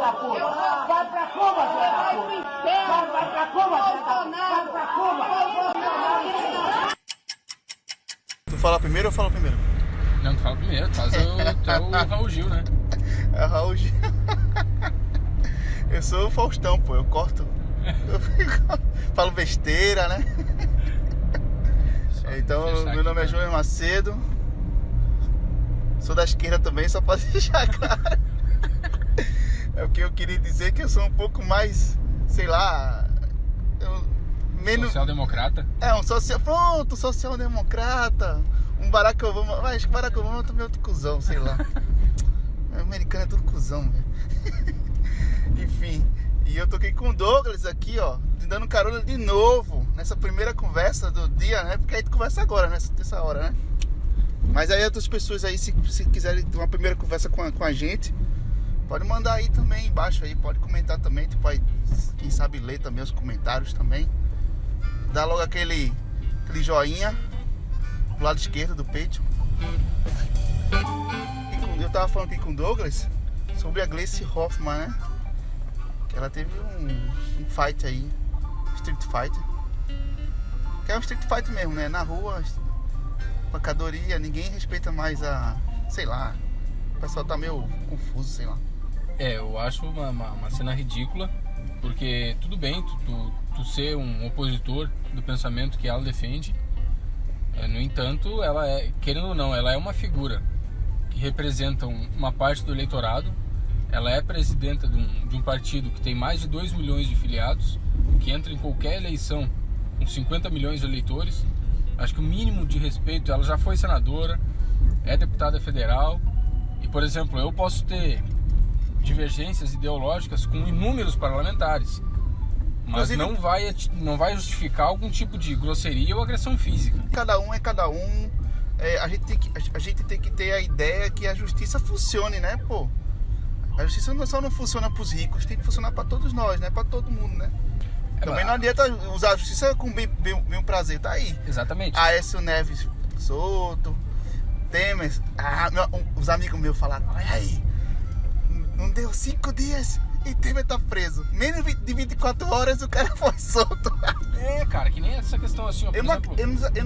da puta. Vai pra Cuba, filha da puta. Vai pra Cuba, filha da puta. Vai pra Cuba. Tu fala primeiro ou eu falo primeiro? Não, tu fala primeiro, tu é o Raul Gil, né? É o Raul Gil. Eu sou o Faustão, pô, eu corto. Falo besteira, né? Então, meu nome é Júnior Macedo. Sou da esquerda também, só pra deixar claro. É o que eu queria dizer, que eu sou um pouco mais, sei lá... menos... Social-democrata? Pronto, social-democrata. Um Barack Obama... Mas Barack Obama também é outro cuzão, sei lá. O americano é tudo cuzão, velho. Enfim, e eu tô aqui com o Douglas aqui, ó, te dando carona de novo nessa primeira conversa do dia, né? Porque aí tu conversa agora, nessa hora, né? Mas aí outras pessoas aí, se quiserem ter uma primeira conversa com a gente, pode mandar aí também embaixo aí, pode comentar também, tu pode, quem sabe, ler também os comentários também. Dá logo aquele joinha do lado esquerdo do peito. Eu tava falando aqui com o Douglas sobre a Gleice Hoffmann, né? Que ela teve um fight aí, street fight. Que é um street fight mesmo, né? Na rua, pancadaria, ninguém respeita mais sei lá, o pessoal tá meio confuso, sei lá. Eu acho uma cena ridícula, porque tudo bem tu ser um opositor do pensamento que ela defende, no entanto, ela é, querendo ou não, ela é uma figura que representa uma parte do eleitorado. Ela é presidenta de um partido que tem mais de 2 milhões de filiados, que entra em qualquer eleição com 50 milhões de eleitores. Acho que o mínimo de respeito, ela já foi senadora, é deputada federal. E, por exemplo, eu posso ter divergências ideológicas com inúmeros parlamentares, mas não vai justificar algum tipo de grosseria ou agressão física. Cada um é cada um. A gente tem que ter a ideia que a justiça funcione, né, pô? A justiça só não funciona pros ricos, tem que funcionar pra todos nós, né? Pra todo mundo, né? Também não adianta usar a justiça com bem prazer, tá aí. Exatamente. Aécio Neves solto, Temer... os amigos meus falaram, olha aí, não deu 5 dias e Temer tá preso. Menos de 24 horas o cara foi solto. Cara, que nem essa questão assim, ó, por exemplo... eu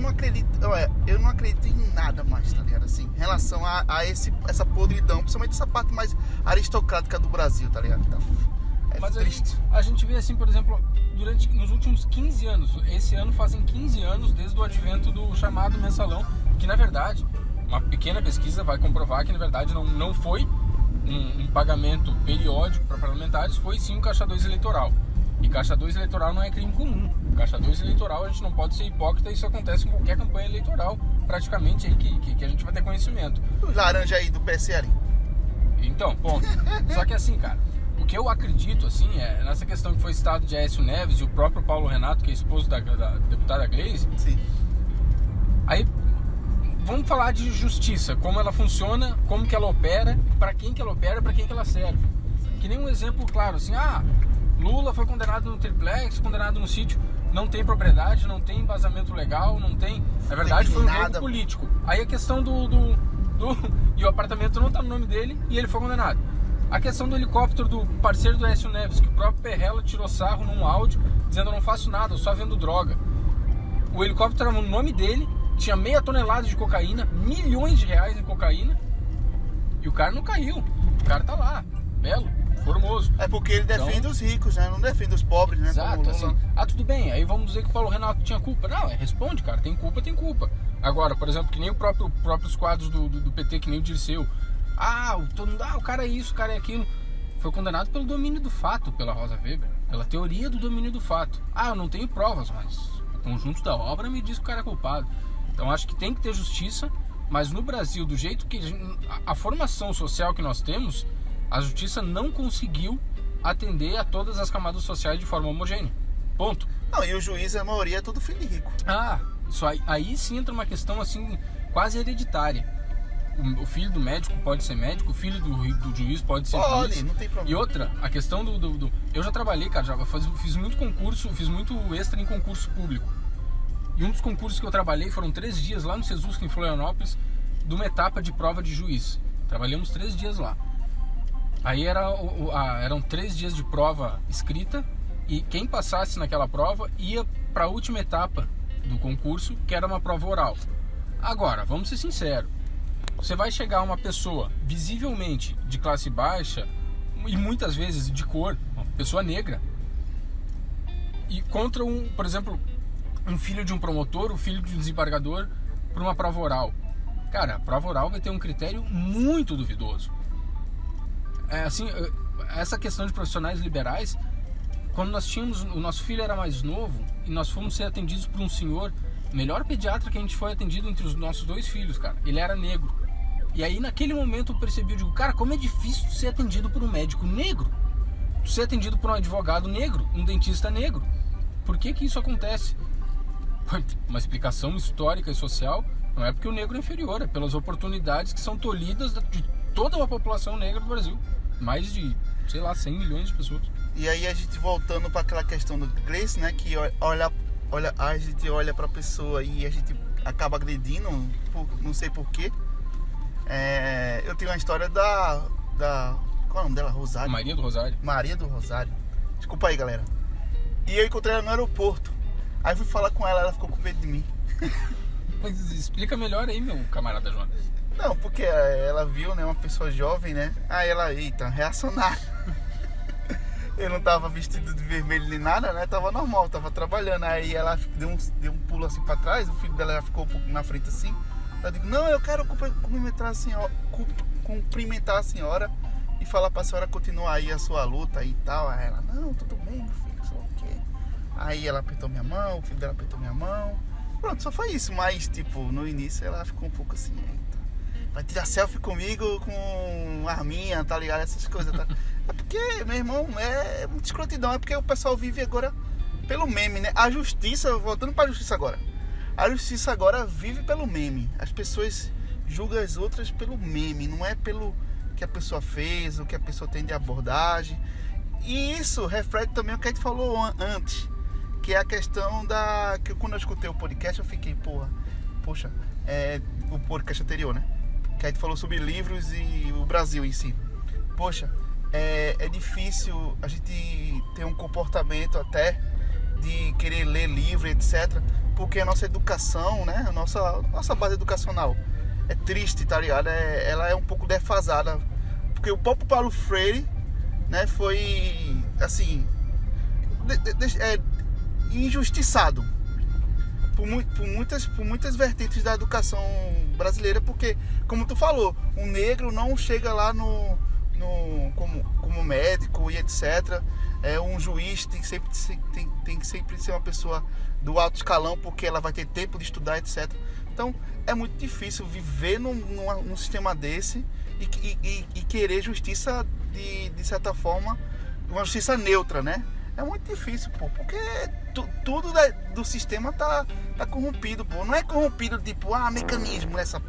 não acredito em nada mais, tá ligado? Assim, em relação a essa podridão, principalmente essa parte mais aristocrática do Brasil, tá ligado? Mas triste. A gente vê assim, por exemplo, nos últimos 15 anos, esse ano fazem 15 anos desde o advento do chamado mensalão, que na verdade, uma pequena pesquisa vai comprovar que na verdade não foi um pagamento periódico para parlamentares, foi sim um caixa 2 eleitoral. E caixa 2 eleitoral não é crime comum. Caixa 2 eleitoral a gente não pode ser hipócrita, isso acontece em qualquer campanha eleitoral, praticamente aí que a gente vai ter conhecimento. O laranja aí do PSL. Então, ponto. Só que assim, cara, o que eu acredito, assim, é nessa questão que foi citado de Aécio Neves e o próprio Paulo Renato, que é esposo da deputada Gleice. Sim. Aí, vamos falar de justiça, como ela funciona, como que ela opera, para quem que ela opera, para quem que ela serve. Que nem um exemplo claro, assim, Lula foi condenado no triplex, condenado no sítio, não tem propriedade, não tem embasamento legal, não tem... Na verdade, foi um jogo político. Aí a questão e o apartamento não tá no nome dele e ele foi condenado. A questão do helicóptero do parceiro do Aécio Neves, que o próprio Perrella tirou sarro num áudio, dizendo: eu não faço nada, eu só vendo droga. O helicóptero era no nome dele, tinha meia tonelada de cocaína, milhões de reais em cocaína, e o cara não caiu. O cara tá lá, belo, formoso. É porque ele defende os ricos, né? Não defende os pobres, né? Exato, assim. Tudo bem, aí vamos dizer que o Paulo Renato tinha culpa. Não, responde, cara, tem culpa, tem culpa. Agora, por exemplo, que nem próprios quadros do PT, que nem o Dirceu. O cara é isso, o cara é aquilo. Foi condenado pelo domínio do fato, pela Rosa Weber, pela teoria do domínio do fato. Eu não tenho provas, mas o conjunto da obra me diz que o cara é culpado. Então acho que tem que ter justiça, mas no Brasil, do jeito que a formação social que nós temos, a justiça não conseguiu atender a todas as camadas sociais de forma homogênea. Ponto. Não, e o juiz, a maioria, é tudo filho de rico. Isso aí sim entra uma questão assim, quase hereditária. O filho do médico pode ser médico, o filho do juiz pode ser juiz. Não tem problema. E outra, a questão eu já trabalhei, cara, fiz muito concurso, fiz muito extra em concurso público. E um dos concursos que eu trabalhei foram 3 dias lá no Sesusca, em Florianópolis, de uma etapa de prova de juiz. Trabalhamos 3 dias lá. Aí eram 3 dias de prova escrita e quem passasse naquela prova ia para a última etapa do concurso, que era uma prova oral. Agora, vamos ser sinceros, você vai chegar uma pessoa visivelmente de classe baixa e muitas vezes de cor, uma pessoa negra, e contra por exemplo, um filho de um promotor, o filho de um desembargador, por uma prova oral. Cara, a prova oral vai ter um critério muito duvidoso. Essa questão de profissionais liberais, quando nós tínhamos, o nosso filho era mais novo e nós fomos ser atendidos por um senhor, melhor pediatra que a gente foi atendido entre os nossos 2 filhos, cara. Ele era negro. E aí naquele momento eu percebi, eu digo, cara, como é difícil ser atendido por um médico negro, ser atendido por um advogado negro, um dentista negro. Por que isso acontece? Uma explicação histórica e social, não é porque o negro é inferior, é pelas oportunidades que são tolhidas de toda a população negra do Brasil. Mais de, 100 milhões de pessoas. E aí a gente voltando para aquela questão do Grace, né? Que a gente olha para a pessoa e a gente acaba agredindo, não sei porquê. Eu tenho uma história da qual é o nome dela? Rosário. Maria do Rosário. Maria do Rosário. Desculpa aí, galera. E eu encontrei ela no aeroporto. Aí fui falar com ela, ela ficou com medo de mim. Mas explica melhor aí, meu camarada Jonas. Não, porque ela viu, né, uma pessoa jovem, né? Aí ela, eita, reacionário. Eu não tava vestido de vermelho nem nada, né? Tava normal, tava trabalhando. Aí ela deu um pulo assim pra trás, o filho dela já ficou um pouco na frente assim. Eu digo, não, eu quero cumprimentar a senhora e falar pra senhora continuar aí a sua luta e tal. Aí ela, não, tudo bem, meu filho, só o quê? Aí ela apertou minha mão, o filho dela apertou minha mão. Pronto, só foi isso, mas tipo, no início ela ficou um pouco assim, eita, vai tirar selfie comigo com arminha, tá ligado? Essas coisas, tá? É porque, meu irmão, é muito escrotidão, é porque o pessoal vive agora pelo meme, né? A justiça, voltando pra justiça agora, a justiça agora vive pelo meme. As pessoas julgam as outras pelo meme, não é pelo que a pessoa fez, o que a pessoa tem de abordagem. E isso reflete também o que a gente falou antes, que é a questão que quando eu escutei o podcast eu fiquei, poxa, o podcast anterior, né? Que a gente falou sobre livros e o Brasil em si. Poxa, é difícil a gente ter um comportamento até de querer ler livro, etc. Porque a nossa educação, né? A nossa base educacional é triste, tá ligado? Ela é um pouco defasada. Porque o próprio Paulo Freire, né? Foi, assim, injustiçado por muitas vertentes da educação brasileira, porque, como tu falou, o negro não chega lá como médico e etc. Um juiz tem que sempre ser uma pessoa do alto escalão, porque ela vai ter tempo de estudar, etc. Então é muito difícil viver num sistema desse e querer justiça de certa forma, uma justiça neutra, né? É muito difícil, porque tudo do sistema tá corrompido, não é corrompido tipo, mecanismo nessa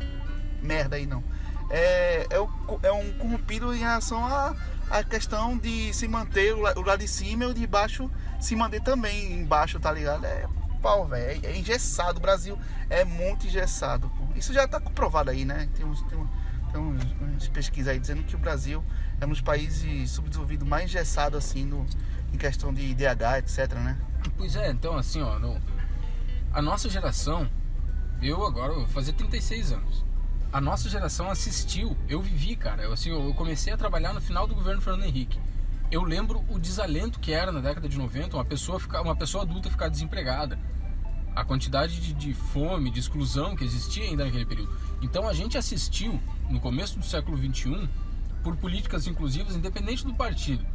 merda aí, não. É um corrompido em relação à questão de se manter o lado de cima e o de baixo se manter também embaixo, tá ligado? Velho, é engessado, o Brasil é muito engessado, pô. Isso já tá comprovado aí, né? Tem umas pesquisas aí dizendo que o Brasil é um dos países subdesenvolvidos mais engessados assim em questão de IDH, etc, né? Pois é, então assim, ó, a nossa geração, eu agora vou fazer 36 anos. A nossa geração assistiu, eu vivi, cara, eu comecei a trabalhar no final do governo Fernando Henrique. Eu lembro o desalento que era na década de 90 uma pessoa adulta ficar desempregada. A quantidade de fome, de exclusão que existia ainda naquele período. Então a gente assistiu, no começo do século XXI, por políticas inclusivas, independente do partido.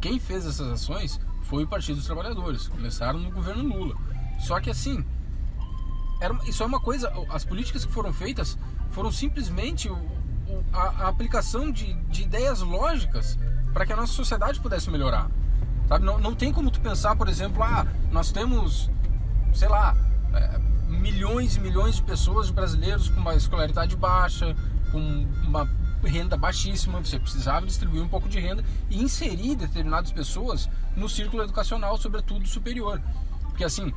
Quem fez essas ações foi o Partido dos Trabalhadores. Começaram no governo Lula. Só que assim, isso é uma coisa, as políticas que foram feitas foram simplesmente a aplicação de ideias lógicas para que a nossa sociedade pudesse melhorar. Sabe? Não tem como tu pensar, por exemplo, nós temos, sei lá, milhões e milhões de pessoas, de brasileiros com uma escolaridade baixa, com uma renda baixíssima, você precisava distribuir um pouco de renda e inserir determinadas pessoas no círculo educacional, sobretudo superior. Porque assim,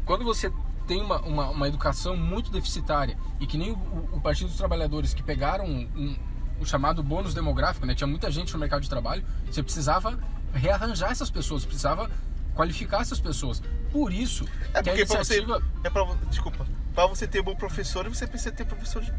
quando você tem uma educação muito deficitária e que nem o Partido dos Trabalhadores, que pegaram o chamado bônus demográfico, né? Tinha muita gente no mercado de trabalho, você precisava rearranjar essas pessoas, precisava qualificar essas pessoas. Por isso que a iniciativa... Para você ter bom professor, você precisa ter professores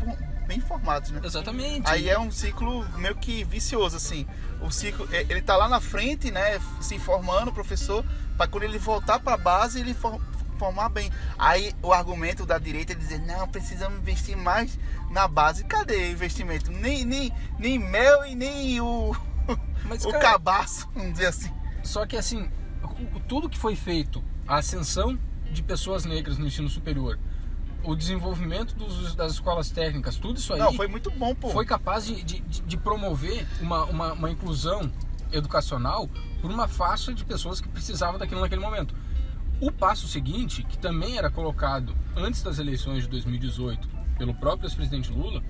bem formados, né? Exatamente. Aí é um ciclo meio que vicioso, assim. O ciclo, ele tá lá na frente, né? Se formando, professor, para quando ele voltar para a base, ele formar bem. Aí o argumento da direita é dizer, não, precisamos investir mais na base. Cadê o investimento? Nem mel e nem o cabaço, vamos dizer assim. Só que assim, tudo que foi feito, a ascensão de pessoas negras no ensino superior, o desenvolvimento das escolas técnicas, tudo isso aí... Não, foi muito bom, pô. Foi capaz de promover uma inclusão educacional por uma faixa de pessoas que precisavam daquilo naquele momento. O passo seguinte, que também era colocado antes das eleições de 2018 pelo próprio ex-presidente Lula,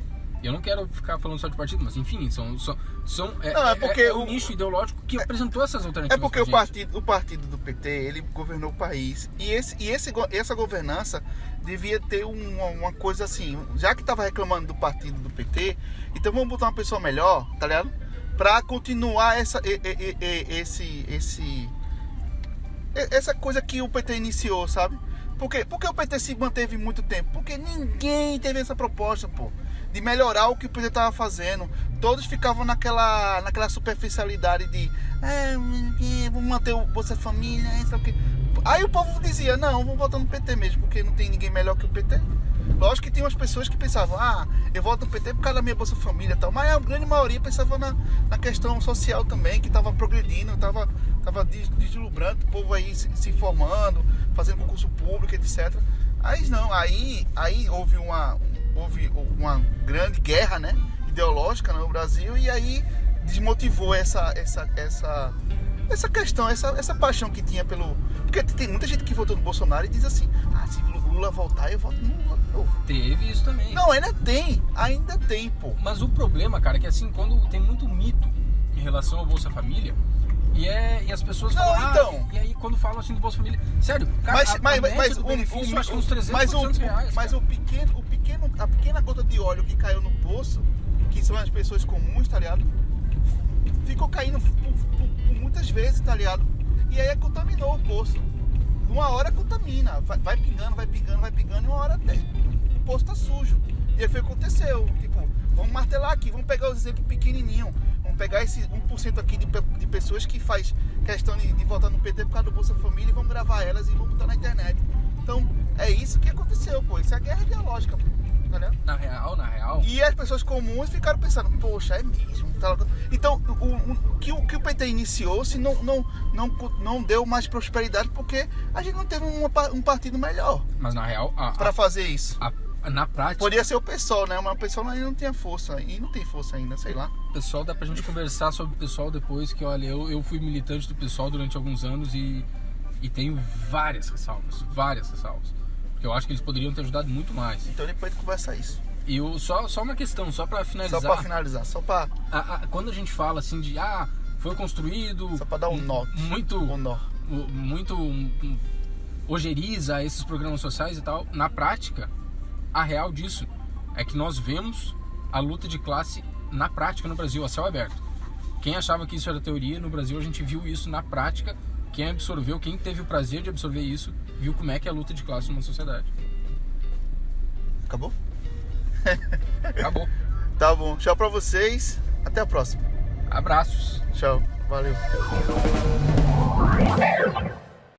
eu não quero ficar falando só de partido, mas enfim, é um nicho ideológico que apresentou essas alternativas. É porque o partido do PT, ele governou o país. E essa governança devia ter uma coisa assim, já que estava reclamando do partido do PT, então vamos botar uma pessoa melhor, tá ligado? Pra continuar essa coisa que o PT iniciou, sabe? Por que o PT se manteve muito tempo? Porque ninguém teve essa proposta, pô, de melhorar o que o PT estava fazendo. Todos ficavam naquela superficialidade de vamos manter o Bolsa Família, isso aqui. Aí o povo dizia, não, vamos votar no PT mesmo, porque não tem ninguém melhor que o PT. Lógico que tinha umas pessoas que pensavam, eu voto no PT por causa da minha Bolsa Família e tal, mas a grande maioria pensava na questão social também, que estava progredindo, estava deslumbrando, o povo aí se formando, fazendo concurso público, etc. Aí não, aí houve uma grande guerra, né, ideológica no Brasil, e aí desmotivou essa questão, essa paixão que tinha pelo... Porque tem muita gente que votou no Bolsonaro e diz assim, se Lula voltar, eu voto no Lula de novo. Teve isso também. Não, ainda tem, pô. Mas o problema, cara, é que assim, quando tem muito mito em relação ao Bolsa Família, e as pessoas falam, então. E aí quando falam assim do Bolsa Família, sério, cara, mas o benefício acho que uns 300 reais. Mas a pequena gota de óleo que caiu no poço, que são as pessoas comuns, tá ligado? Ficou caindo por muitas vezes, tá ligado? E aí contaminou o poço. Uma hora contamina, vai pingando, e uma hora até o poço tá sujo. E aí foi o que aconteceu, tipo, vamos martelar aqui, vamos pegar os exemplos pequenininhos, vamos pegar esse 1% aqui de pessoas que faz questão de votar no PT por causa do Bolsa Família e vamos gravar elas e vamos botar na internet. Então, é isso que aconteceu, pô, isso é a guerra ideológica, pô. Tá, né? Na real. E as pessoas comuns ficaram pensando, poxa, é mesmo. Tá? Então, o que o PT iniciou se não deu mais prosperidade porque a gente não teve um partido melhor. Mas na real, para fazer isso. Na prática. Podia ser o PSOL, né? Mas o PSOL ainda não tinha força. E não tem força ainda, sei lá. PSOL, dá pra gente conversar sobre o PSOL depois, que olha, eu fui militante do PSOL durante alguns anos e tenho várias ressalvas. Porque eu acho que eles poderiam ter ajudado muito mais. Então depois de conversar isso. E só uma questão, só pra finalizar. Só pra... Quando a gente fala assim de, foi construído... Só pra dar um nó. Muito ojeriza esses programas sociais e tal. Na prática, a real disso é que nós vemos a luta de classe na prática no Brasil, a céu aberto. Quem achava que isso era teoria, no Brasil a gente viu isso na prática. Quem absorveu, quem teve o prazer de absorver isso, viu como é que é a luta de classe numa sociedade. Acabou? Acabou. Tá bom. Tchau pra vocês. Até a próxima. Abraços. Tchau. Valeu.